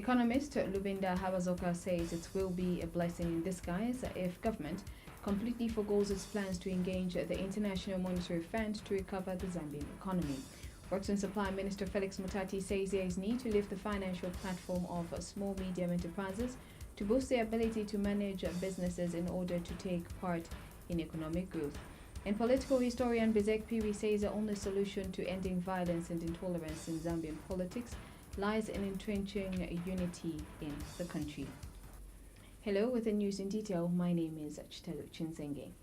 Economist Lubinda Habazoka says it will be a blessing in disguise if government completely forgoes its plans to engage the International Monetary Fund to recover the Zambian economy. Works and Supply Minister Felix Mutati says there is need to lift the financial platform of small medium enterprises to boost their ability to manage businesses in order to take part in economic growth. And political historian Bizek Piri says the only solution to ending violence and intolerance in Zambian politics lies in entrenching unity in the country. Hello, with the news in detail, my name is Chitelu Chinsenge.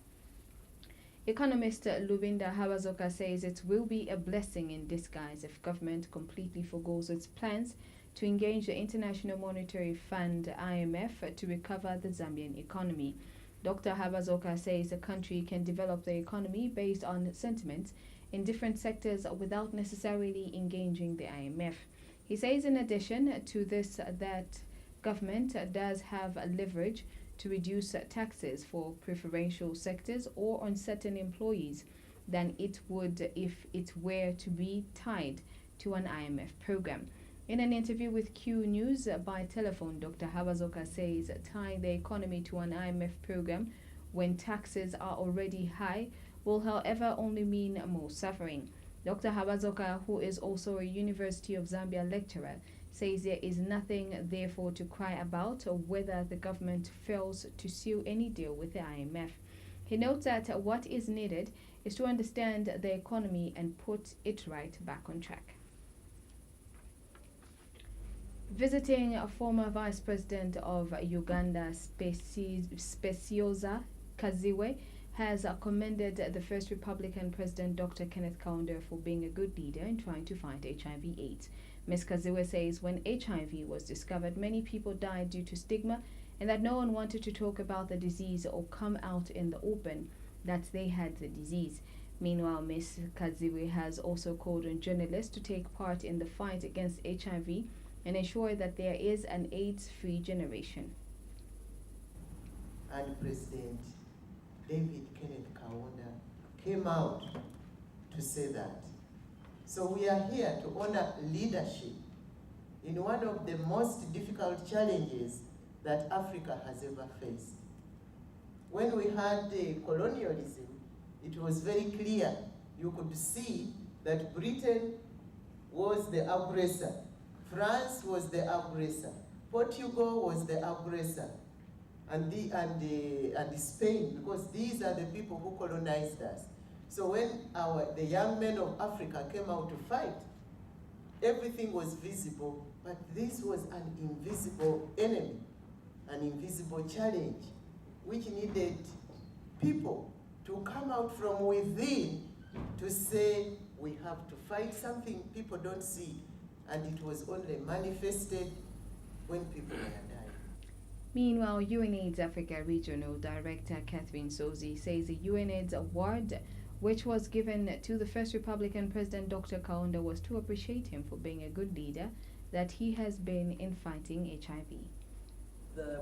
Economist Lubinda Habazoka says it will be a blessing in disguise if government completely forgoes its plans to engage the International Monetary Fund (IMF) to recover the Zambian economy. Dr. Habazoka says the country can develop the economy based on sentiments in different sectors without necessarily engaging the IMF. He says in addition to this that government does have a leverage to reduce taxes for preferential sectors or on certain employees than it would if it were to be tied to an IMF program. In an interview with Q News by telephone, Dr. Habazoka says tying the economy to an IMF program when taxes are already high will, however, only mean more suffering. Dr. Habazoka, who is also a University of Zambia lecturer, says there is nothing therefore to cry about whether the government fails to seal any deal with the IMF. He notes that what is needed is to understand the economy and put it right back on track. Visiting a former Vice President of Uganda, Specioza Kaziwe, has commended the first Republican President Dr. Kenneth Kaunda for being a good leader in trying to fight HIV/AIDS. Ms. Kaziwe says when HIV was discovered, many people died due to stigma and that no one wanted to talk about the disease or come out in the open that they had the disease. Meanwhile, Ms. Kaziwe has also called on journalists to take part in the fight against HIV and ensure that there is an AIDS-free generation. And President David Kenneth Kaunda came out to say that. So we are here to honor leadership in one of the most difficult challenges that Africa has ever faced. When we had colonialism, it was very clear. You could see that Britain was the aggressor, France was the aggressor, Portugal was the aggressor, and Spain, because these are the people who colonized us. So when the young men of Africa came out to fight, everything was visible, but this was an invisible enemy, an invisible challenge, which needed people to come out from within to say, we have to fight something people don't see, and it was only manifested when people were dying. Meanwhile, UNAIDS Africa Regional Director Catherine Sozi says the UNAIDS award, which was given to the first Republican President Dr. Kaunda, was to appreciate him for being a good leader that he has been in fighting HIV.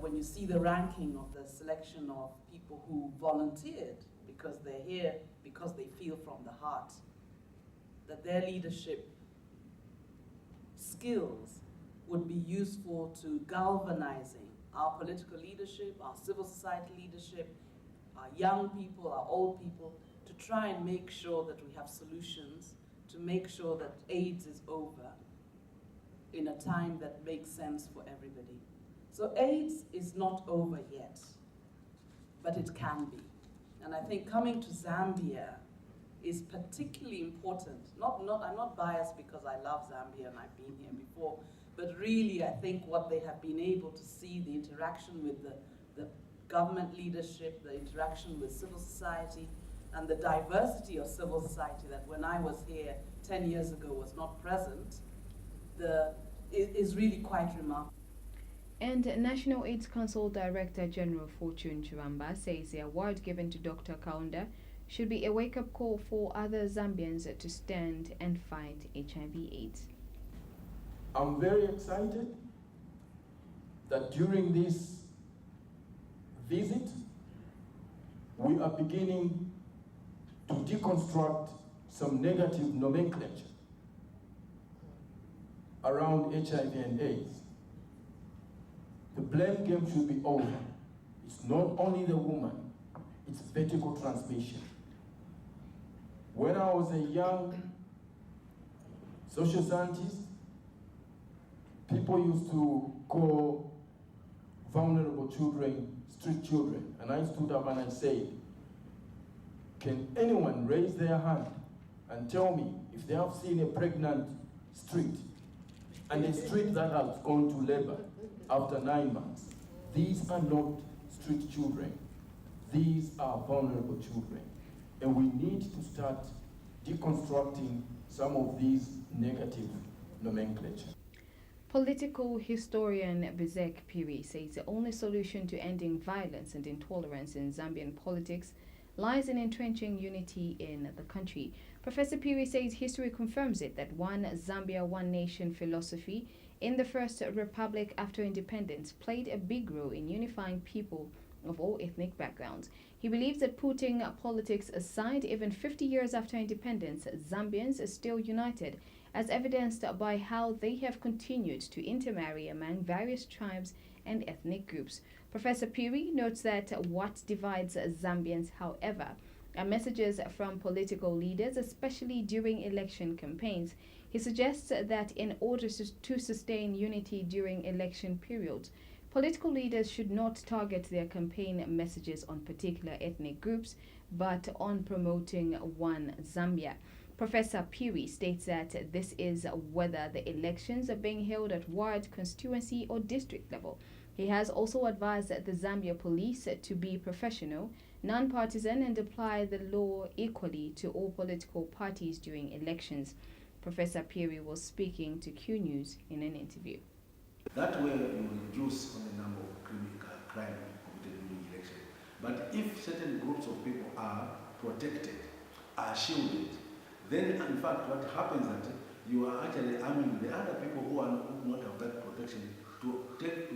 When you see the ranking of the selection of people who volunteered because they're here, because they feel from the heart, that their leadership skills would be useful to galvanizing our political leadership, our civil society leadership, our young people, our old people, to try and make sure that we have solutions, to make sure that AIDS is over in a time that makes sense for everybody. So AIDS is not over yet, but it can be. And I think coming to Zambia is particularly important. I'm not biased because I love Zambia and I've been here before, but really I think what they have been able to see, the interaction with the government leadership, the interaction with civil society, and the diversity of civil society that when I was here 10 years ago was not present, is really quite remarkable. And National AIDS Council Director General Fortune Chiramba says the award given to Dr. Kaunda should be a wake-up call for other Zambians to stand and fight HIV/AIDS. I'm very excited that during this visit, we are beginning to deconstruct some negative nomenclature around HIV and AIDS. blame game should be over. It's not only the woman, it's vertical transmission. When I was a young social scientist, people used to call vulnerable children street children. And I stood up and I said, can anyone raise their hand and tell me if they have seen a pregnant street and a street that has gone to labor after 9 months? These are not street children. These are vulnerable children. And we need to start deconstructing some of these negative nomenclature. Political historian Bizek Piri says the only solution to ending violence and intolerance in Zambian politics lies in entrenching unity in the country. Professor Piri says history confirms it, that one Zambia, one nation philosophy in the first republic after independence played a big role in unifying people of all ethnic backgrounds. He believes that putting politics aside, even 50 years after independence, Zambians are still united, as evidenced by how they have continued to intermarry among various tribes and ethnic groups. Professor Piri notes that what divides Zambians, however, are messages from political leaders, especially during election campaigns. He suggests that in order to sustain unity during election periods, political leaders should not target their campaign messages on particular ethnic groups, but on promoting one Zambia. Professor Piri states that this is whether the elections are being held at ward, constituency, or district level. He has also advised the Zambia police to be professional, non-partisan, and apply the law equally to all political parties during elections. Professor Piri was speaking to Q News in an interview. That way you reduce on the number of crime committed during election. But if certain groups of people are protected, are shielded, then in fact what happens is that you are actually arming the other people who not have that protection to take to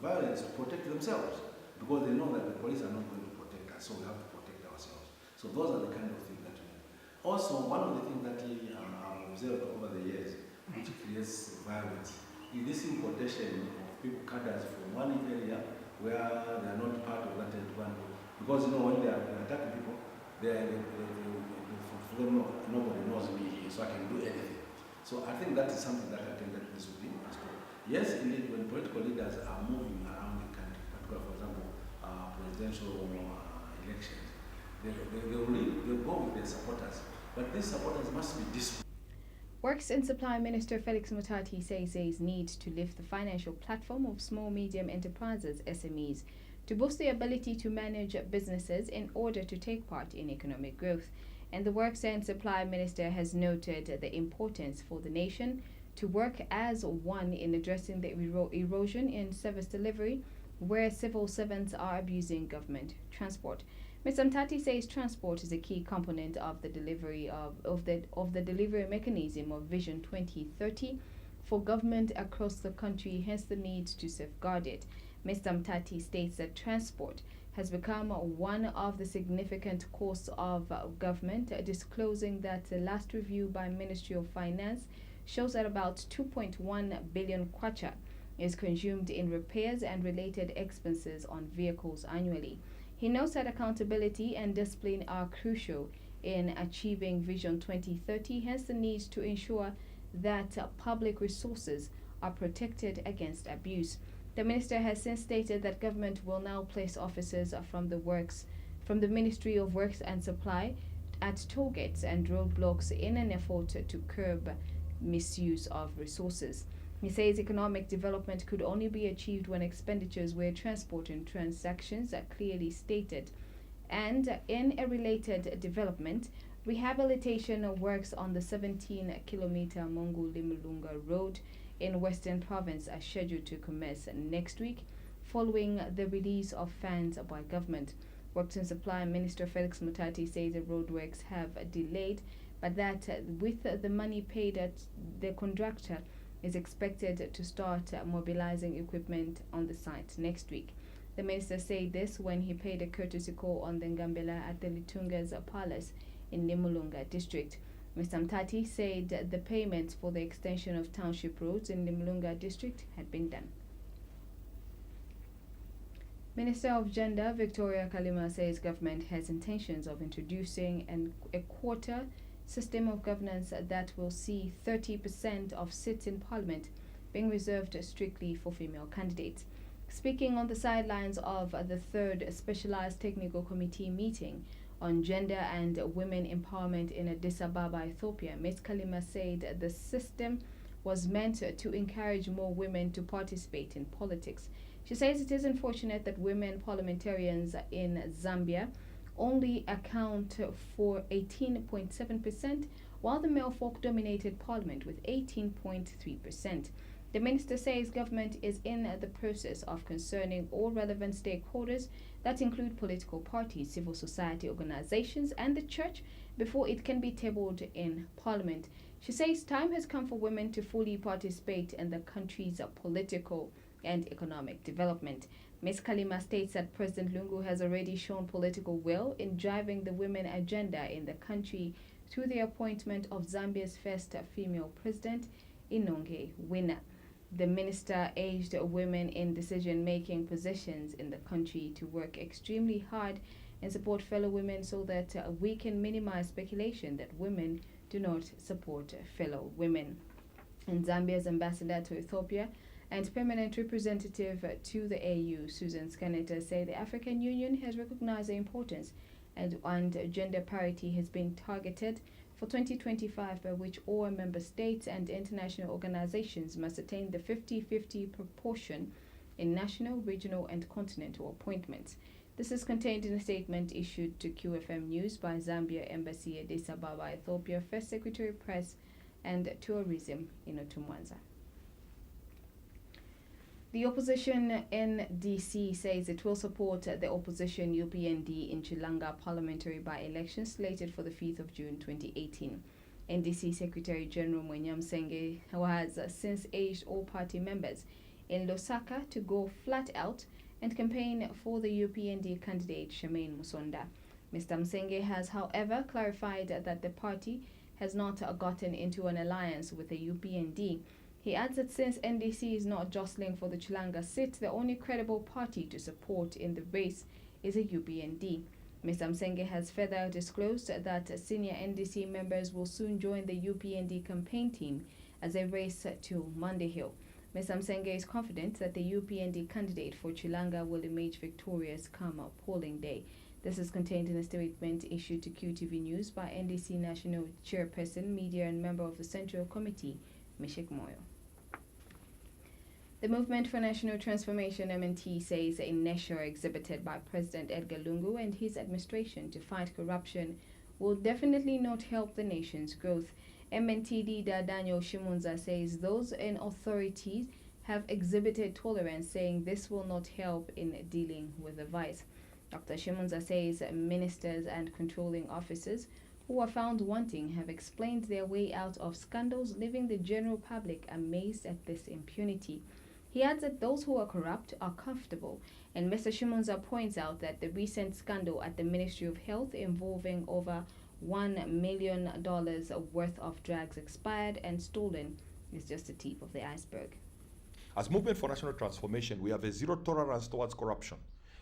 violence to protect themselves, because they know that the police are not going to protect us, so we have to protect ourselves. So those are the kind of things that we do. Also, one of the things that I've observed over the years, which creates violence, is this importation of people cadres from one area where they are not part of that one. Because when they are attacking people, for them, nobody knows me, so I can do anything. So I think that is something that I think that this would be understood. Yes, indeed, when political leaders are moving around the country, particularly, for example, presidential elections, they'll go with their supporters, but these supporters must be disciplined. Works and Supply Minister Felix Mutati says there is need to lift the financial platform of small medium enterprises, SMEs, to boost their ability to manage businesses in order to take part in economic growth. And the Works and Supply Minister has noted the importance for the nation to work as one in addressing the erosion in service delivery, where civil servants are abusing government transport. Mr. Mtati says transport is a key component of the delivery of the delivery mechanism of Vision 2030 for government across the country, hence the need to safeguard it. Mr. Mtati states that transport has become one of the significant costs of government, disclosing that the last review by Ministry of Finance shows that about 2.1 billion kwacha is consumed in repairs and related expenses on vehicles annually. He notes that accountability and discipline are crucial in achieving Vision 2030, hence the need to ensure that public resources are protected against abuse. The minister has since stated that government will now place officers from the Ministry of Works and Supply at toll gates and roadblocks in an effort to curb misuse of resources. He says economic development could only be achieved when expenditures where transport and transactions are clearly stated. And in a related development, rehabilitation works on the 17-kilometer Mongu-Limulunga road in Western Province are scheduled to commence next week, following the release of funds by government. Works and Supply Minister Felix Mutati says the roadworks have delayed, but that with the money paid at the contractor is expected to start mobilizing equipment on the site next week. The minister said this when he paid a courtesy call on the Ngambela at the Litunga's Palace in Limulunga district. Mr. Mtati said the payments for the extension of township roads in Limulunga district had been done. Minister of Gender Victoria Kalima says government has intentions of introducing a quota system of governance that will see 30% of seats in parliament being reserved strictly for female candidates. Speaking on the sidelines of the third Specialized Technical Committee meeting on gender and women empowerment in Addis Ababa, Ethiopia, Ms. Kalima said the system was meant to encourage more women to participate in politics. She says it is unfortunate that women parliamentarians in Zambia only account for 18.7%, while the male folk-dominated parliament with 18.3%. The minister says government is in the process of concerning all relevant stakeholders that include political parties, civil society organizations, and the church before it can be tabled in parliament. She says time has come for women to fully participate in the country's political and economic development. Ms. Kalima states that President Lungu has already shown political will in driving the women agenda in the country through the appointment of Zambia's first female president, Inonge Wina. The minister urged women in decision-making positions in the country to work extremely hard and support fellow women so that we can minimize speculation that women do not support fellow women. And Zambia's ambassador to Ethiopia and permanent representative to the AU, Susan Scaneta, say the African Union has recognized the importance and gender parity has been targeted for 2025, by which all member states and international organizations must attain the 50-50 proportion in national, regional, and continental appointments. This is contained in a statement issued to QFM News by Zambia Embassy, Addis Ababa, Ethiopia, First Secretary Press and Tourism, Inotu Mwanza. The opposition NDC says it will support the opposition UPND in Chilanga parliamentary by-election slated for the 5th of June 2018. NDC Secretary General Mwenyam Senge has since urged all party members in Lusaka to go flat out and campaign for the UPND candidate Shemaine Musonda. Mr. Msenge has, however, clarified that the party has not gotten into an alliance with the UPND. He adds that since NDC is not jostling for the Chilanga seat, the only credible party to support in the race is a UPND. Mr. Msenge has further disclosed that senior NDC members will soon join the UPND campaign team as they race to Monday Hill. Mr. Msenge is confident that the UPND candidate for Chilanga will emerge victorious come polling day. This is contained in a statement issued to QTV News by NDC National Chairperson, Media and member of the Central Committee, Mishek Moyo. The Movement for National Transformation (MNT) says a measure exhibited by President Edgar Lungu and his administration to fight corruption will definitely not help the nation's growth. MNT leader Daniel Shimunza says those in authority have exhibited tolerance, saying this will not help in dealing with the vice. Dr. Shimunza says ministers and controlling officers who are found wanting have explained their way out of scandals, leaving the general public amazed at this impunity. He adds that those who are corrupt are comfortable, and Mr. Shimunza points out that the recent scandal at the Ministry of Health involving over $1 million worth of drugs expired and stolen is just the tip of the iceberg. As Movement for National Transformation, we have a zero tolerance towards corruption.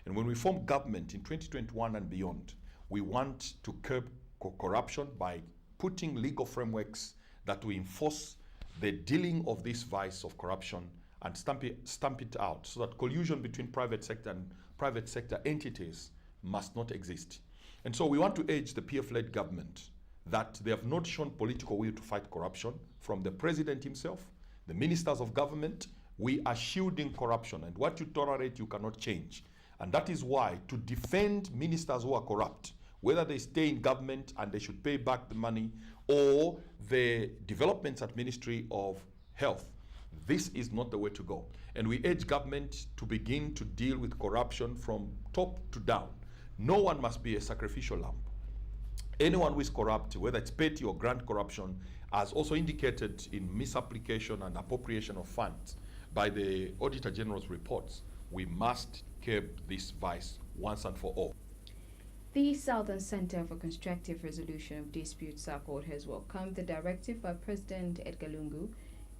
And when we form government in 2021 and beyond, we want to curb corruption by putting legal frameworks that will enforce the dealing of this vice of corruption and stamp it out, so that collusion between private sector and private sector entities must not exist. And so we want to urge the PF-led government that they have not shown political will to fight corruption. From the president himself, the ministers of government, we are shielding corruption, and what you tolerate you cannot change. And that is why, to defend ministers who are corrupt, whether they stay in government and they should pay back the money, or the developments at Ministry of Health, this is not the way to go. And we urge government to begin to deal with corruption from top to down. No one must be a sacrificial lamb. Anyone who is corrupt, whether it's petty or grand corruption, as also indicated in misapplication and appropriation of funds by the Auditor General's reports, we must curb this vice once and for all. The Southern Center for Constructive Resolution of Disputes, SACORD, has welcomed the directive by President Edgar Lungu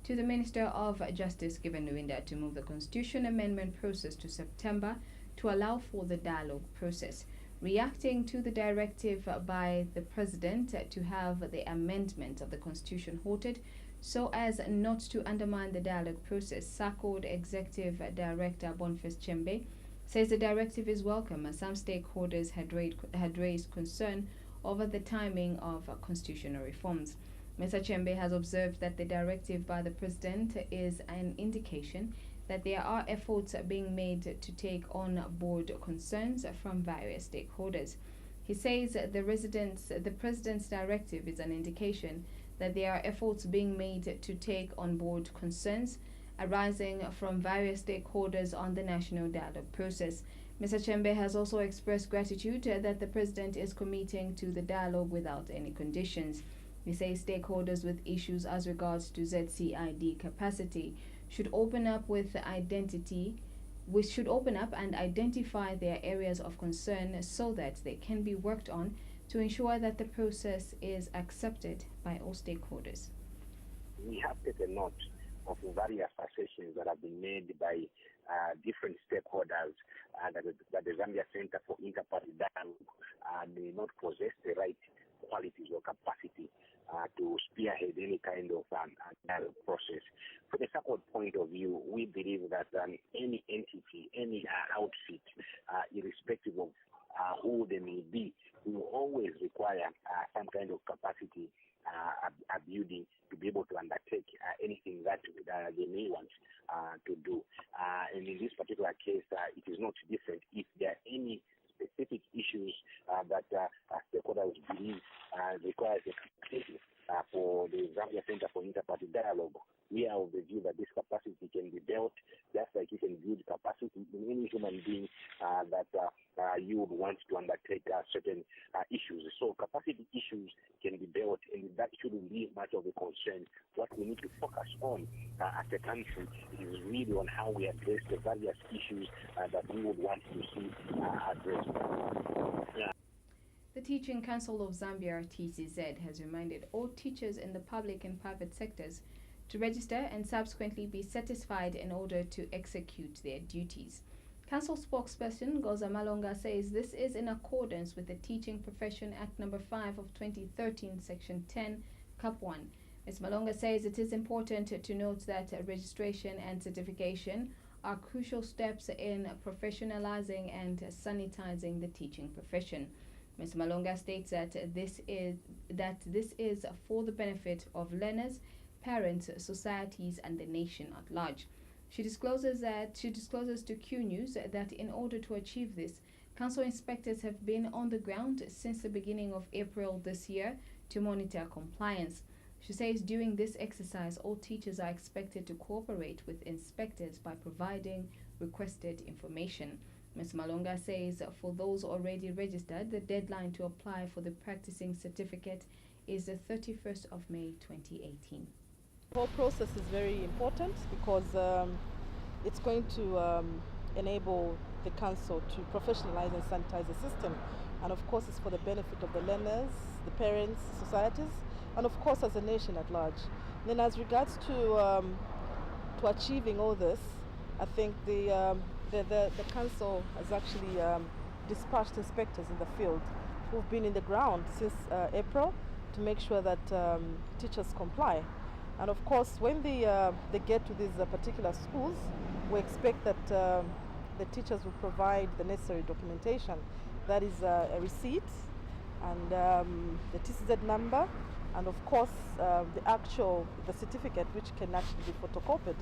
to the Minister of Justice, Given Nwinda, to move the Constitution amendment process to September to allow for the dialogue process. Reacting to the directive by the president to have the amendment of the constitution halted so as not to undermine the dialogue process, SACOD Executive Director Boniface Chembe says the directive is welcome as some stakeholders had raised concern over the timing of constitutional reforms. Mr. Chembe has observed that the directive by the president is an indication that there are efforts being made to take on board concerns from various stakeholders. He says the president's directive is an indication that there are efforts being made to take on board concerns arising from various stakeholders on the national dialogue process. Mr. Chembe has also expressed gratitude that the president is committing to the dialogue without any conditions. He says stakeholders with issues as regards to ZCID capacity should open up and identify their areas of concern so that they can be worked on to ensure that the process is accepted by all stakeholders. We have taken note of various assertions that have been made by different stakeholders that the Zambia Center for Interparty Dialogue may not possess the right qualities or capacity to spearhead any kind of dialogue process. From the SACOD point of view, we believe that any entity, any outfit, irrespective of who they may be, will always require some kind of capacity building to be able to undertake anything that they may want to do. And in this particular case, it is not different. If there are any specific issues that stakeholders believe requires a capacity for the Zambia Center for Interparty Dialogue, we are of the view that this capacity can be built just like you can build capacity in any human being that you would want to undertake certain issues. So capacity issues can be built, and that shouldn't be much of a concern. What we need to focus on as a country is really on how we address the various issues that we would want to see addressed. The Teaching Council of Zambia, TCZ, has reminded all teachers in the public and private sectors to register and subsequently be certified in order to execute their duties. Council spokesperson Goza Malonga says this is in accordance with the Teaching Profession Act No. 5 of 2013, Section 10, Cap 1. Ms. Malonga says it is important to note that registration and certification are crucial steps in professionalizing and sanitizing the teaching profession. Ms. Malonga states that this is for the benefit of learners, parents, societies, and the nation at large. She discloses to Q News that in order to achieve this, council inspectors have been on the ground since the beginning of April this year to monitor compliance. She says during this exercise, all teachers are expected to cooperate with inspectors by providing requested information. Ms. Malonga says for those already registered, the deadline to apply for the practicing certificate is the 31st of May 2018. The whole process is very important because it's going to enable the council to professionalize and sanitize the system. And of course, it's for the benefit of the learners, the parents, societies, and of course as a nation at large. Then as regards to achieving all this, I think the council has actually dispatched inspectors in the field who've been in the ground since April to make sure that teachers comply. And of course, when they get to these particular schools, we expect that the teachers will provide the necessary documentation. That is a receipt and the TCZ number, and of course the certificate, which can actually be photocopied.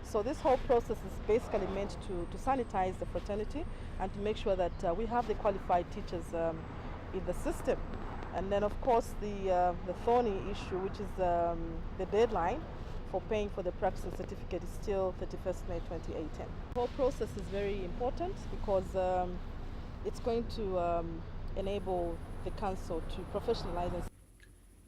So this whole process is basically meant to sanitize the fraternity and to make sure that we have the qualified teachers in the system. And then of course the thorny issue, which is the deadline for paying for the practicing certificate, is still 31st May 2018. The whole process is very important because it's going to enable the council to professionalize.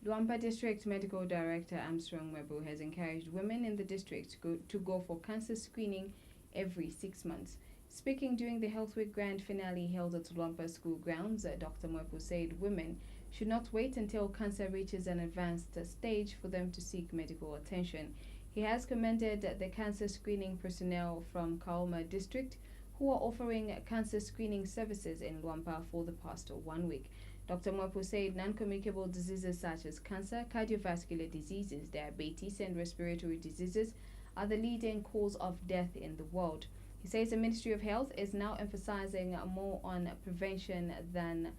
Luampa District Medical Director Armstrong Webu has encouraged women in the district to go for cancer screening every 6 months. Speaking during the Health Week Grand Finale held at Luampa School grounds, Dr. Mwepu said women should not wait until cancer reaches an advanced stage for them to seek medical attention. He has commended the cancer screening personnel from Kaoma District who are offering cancer screening services in Luampa for the past 1 week. Dr. Mwepu said non-communicable diseases such as cancer, cardiovascular diseases, diabetes, and respiratory diseases are the leading cause of death in the world. He says the Ministry of Health is now emphasizing more on prevention than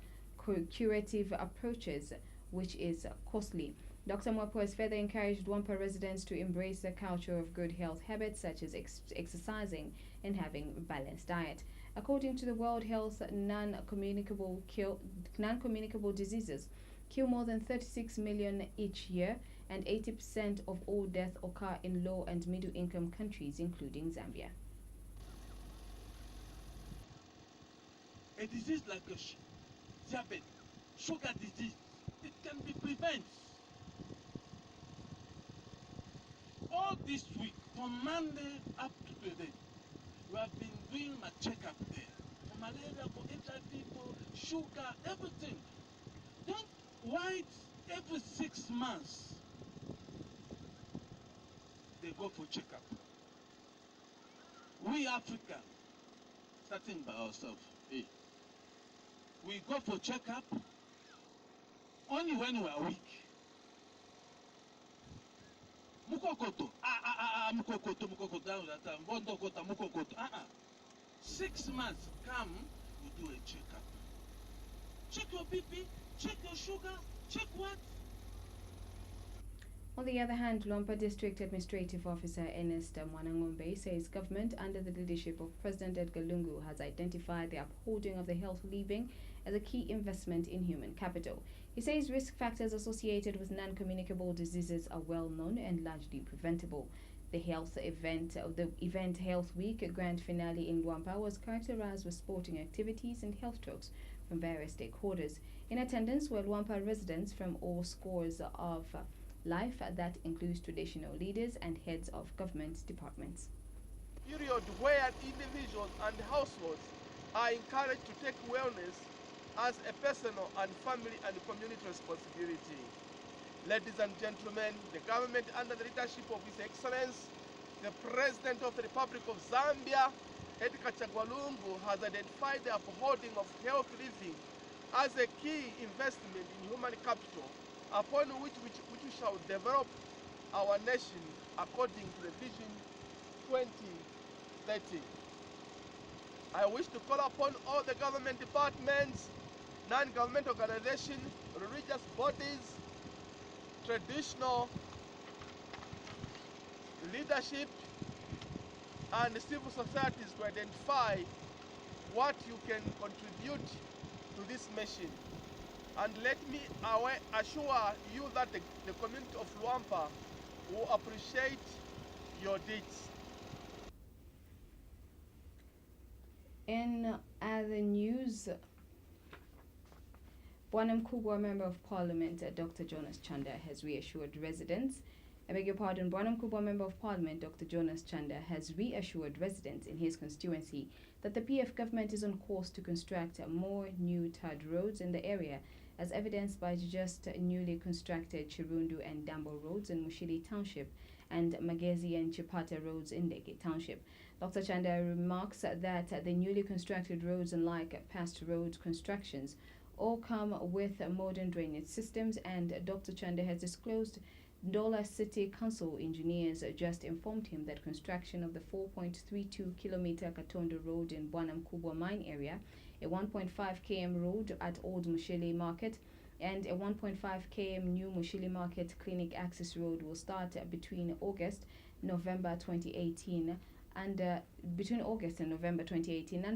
curative approaches, which is costly. Dr. Mwepu has further encouraged Luampa residents to embrace the culture of good health habits such as exercising and having a balanced diet. According to the World Health, non-communicable diseases kill more than 36 million each year, and 80% of all deaths occur in low and middle income countries, including Zambia. A disease like diabetes, sugar disease, it can be prevented. All this week, from Monday up to today, we have been doing my checkup there. For malaria, for HIV, for sugar, everything. Don't wait every 6 months. They go for checkup. We Africans, starting by ourselves, we go for checkup only when we are weak. Mukokoto, mukokoto, 6 months, come, we do a checkup. Check your BP, check your sugar, check what? On the other hand, Luampa District Administrative Officer Ernest Mwanangombe says government under the leadership of President Edgar Lungu has identified the upholding of the health living as a key investment in human capital. He says risk factors associated with non-communicable diseases are well known and largely preventable. The event Health Week Grand Finale in Luampa was characterized with sporting activities and health talks from various stakeholders. In attendance were Luampa residents from all scores of life, that includes traditional leaders and heads of government departments. Period where individuals and households are encouraged to take wellness as a personal and family and community responsibility. Ladies and gentlemen, the government under the leadership of His Excellency, the President of the Republic of Zambia, Edgar Lungu, has identified the upholding of health living as a key investment in human capital upon which we shall develop our nation according to the Vision 2030. I wish to call upon all the government departments, non-government organizations, religious bodies, traditional leadership, and civil societies to identify what you can contribute to this mission. And let me assure you that the community of Luampa will appreciate your deeds. In other news, Bwana Mkubwa Member of Parliament Dr. Jonas Chanda has reassured residents. Bwana Mkubwa Member of Parliament Dr. Jonas Chanda has reassured residents in his constituency that the PF government is on course to construct more new tarred roads in the area, as evidenced by just newly constructed Chirundu and Dambo roads in Mushili Township and Magezi and Chipata roads in Ndege Township. Dr. Chanda remarks that the newly constructed roads, unlike past road constructions, all come with modern drainage systems, and Dr. Chanda has disclosed Ndola City Council engineers just informed him that construction of the 4.32 kilometer Katondo Road in Bwana Mkubwa mine area, a 1.5 km road at Old Mushili Market, and a 1.5 km new Mushili Market Clinic access road will start between August and November 2018 under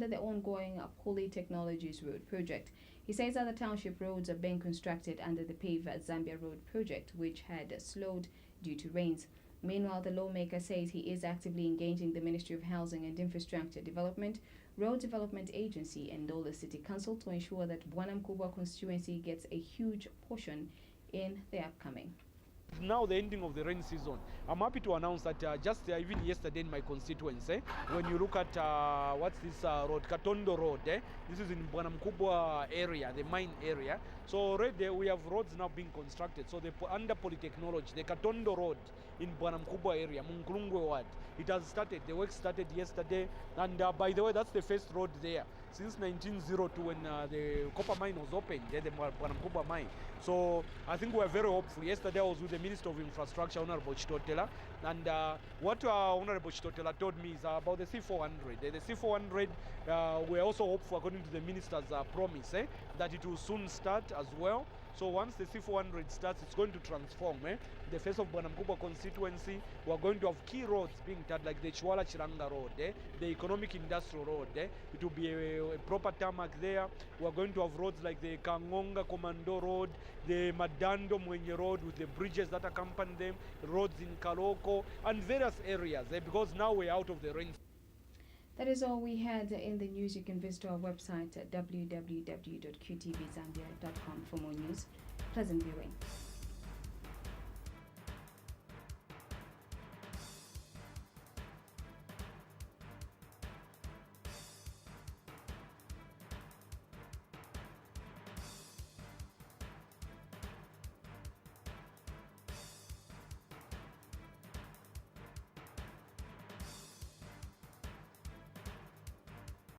the ongoing Poly Technologies Road project. He says other township roads are being constructed under the Pave Zambia Road project, which had slowed due to rains. Meanwhile, the lawmaker says he is actively engaging the Ministry of Housing and Infrastructure Development, Road Development Agency, and Ndola City Council to ensure that Bwana Mkubwa constituency gets a huge portion in the upcoming. Now the ending of the rain season, I'm happy to announce that just even yesterday in my constituency, when you look at what's this road, Katondo Road, this is in Bwana Mkubwa area, the mine area. So already we have roads now being constructed. So under Polytechnology, the Katondo Road in Bwana Mkubwa area, Munkulungwe ward. It has started, the work started yesterday, and by the way, that's the first road there since 1902 when the copper mine was opened, the Bwana Mkubwa mine. So I think we're very hopeful. Yesterday I was with the Minister of Infrastructure, Honorable Chitotela, and what Honorable Chitotela told me is about the C400. The C400, we're also hopeful, according to the Minister's promise, that it will soon start as well. So once the C400 starts, it's going to transform the face of Bwana Mkubwa constituency. We're going to have key roads being touched, like the Chwala Chiranga Road, the Economic Industrial Road. It will be a proper tarmac there. We're going to have roads like the Kangonga Commando Road, the Madando Mwenye Road with the bridges that accompany them, roads in Kaloko, and various areas, because now we're out of the rain. That is all we had in the news. You can visit our website at www.qtvzambia.com for more news. Pleasant viewing.